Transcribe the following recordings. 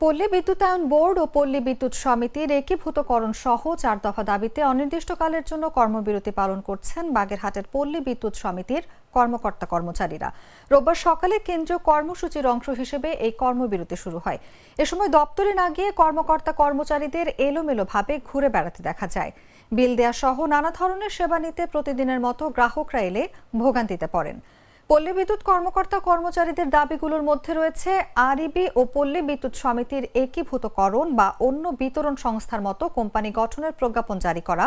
পল্লী বিদ্যুতায়ন বোর্ড ও পল্লী বিদ্যুৎ সমিতির একীভূতকরণ সহ 4 দফা দাবিতে অনির্দিষ্টকালের জন্য কর্মবিরতি পালন করছেন বাগেরহাটের পল্লী বিদ্যুৎ সমিতির কর্মকর্তা কর্মচারীরা। রোববার সকালে কেন্দ্রীয় কর্মসূচির অংশ হিসেবে এই কর্মবিরতি শুরু হয়। এ সময় দপ্তরে না গিয়ে কর্মকর্তা কর্মচারীদের এলোমেলোভাবে ঘুরে বেড়াতে দেখা যায়। বিল দেয়া সহ নানা ধরনের সেবা নিতে প্রতিদিনের মতো গ্রাহকরা এলে ভোগান্তিতে পড়েন। পল্লী বিদ্যুৎ কর্মকর্তা কর্মচারীদের দাবিগুলোর মধ্যে রয়েছে আরইবি ও পল্লী বিদ্যুৎ সমিতির একীভূতকরণ বা অন্য বিতরণ সংস্থার মতো কোম্পানি গঠনের প্রজ্ঞাপন জারি করা,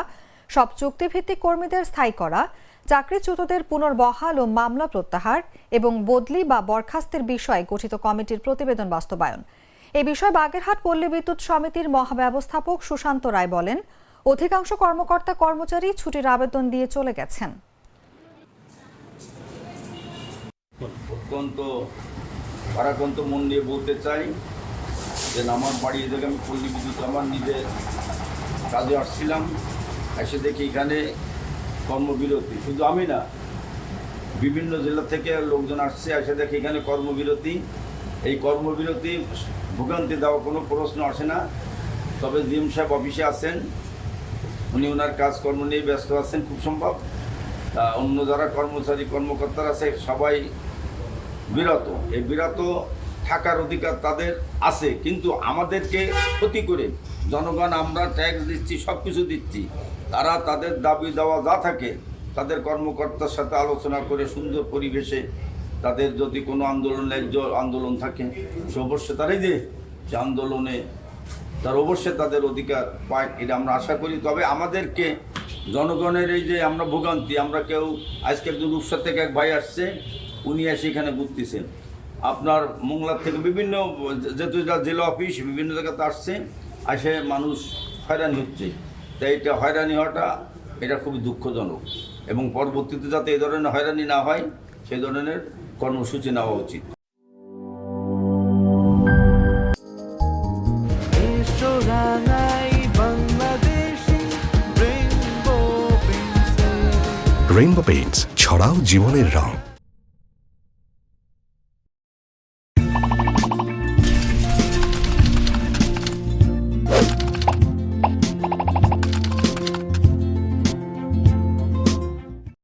সব চুক্তিভিত্তিক কর্মীদের স্থায়ী করা, চাকরিচ্যুতদের পুনর্বহাল ও মামলা প্রত্যাহার এবং বদলি বা বরখাস্তের বিষয়ে গঠিত কমিটির প্রতিবেদন বাস্তবায়ন। এ বিষয়ে বাগেরহাট পল্লী বিদ্যুৎ সমিতির মহাব্যবস্থাপক সুশান্ত রায় বলেন, অধিকাংশ কর্মকর্তা কর্মচারী ছুটির আবেদন দিয়ে চলে গেছেন। অত্যন্ত পারাক্রান্ত মন নিয়ে বলতে চাই যে আমার বাড়ি থেকে আমি পল্লী বিদ্যুৎ আমার নিজে কাজে আসছিলাম, এসে দেখি এখানে কর্মবিরতি। শুধু আমি না, বিভিন্ন জেলা থেকে লোকজন আসছে, এসে দেখি এখানে কর্মবিরতি। এই কর্মবিরতি ভোগান্তি দেওয়া কোনো প্রশ্ন আসে না। তবে জিএম সাহেব অফিসে আছেন, উনি ওনার কাজকর্ম নিয়ে ব্যস্ত আছেন খুব সম্ভব। অন্য যারা কর্মকর্তারা আছে সবাই বিরত। এই বিরত থাকার অধিকার তাদের আছে, কিন্তু আমাদেরকে ক্ষতি করে জনগণ, আমরা ট্যাক্স দিচ্ছি, সব কিছু দিচ্ছি, তারা তাদের দাবি দেওয়া যা থাকে তাদের কর্মকর্তার সাথে আলোচনা করে সুন্দর পরিবেশে তাদের যদি কোনো আন্দোলন থাকে সে অবশ্যই তারাই যে আন্দোলনে তার অবশ্যই তাদের অধিকার পায়, এটা আমরা আশা করি। তবে আমাদেরকে জনগণের এই যে আমরা ভোগান্তি, আমরা কেউ আজকে একজন রূপসা থেকে এক ভাই আসছে, উনি এসে এখানে ঘুরতেছেন, আপনার মোংলার থেকে বিভিন্ন যেহেতু জেলা অফিস বিভিন্ন জায়গাতে আসছে, এসে মানুষ হয়রানি হচ্ছে। তাই এটা হয়রানি হওয়াটা এটা খুবই দুঃখজনক, এবং পরবর্তীতে যাতে এই ধরনের হয়রানি না হয় সেই ধরনের কর্মসূচি নেওয়া উচিত। রেইনবো পেইন্টস, ছড়াও জীবনের রং।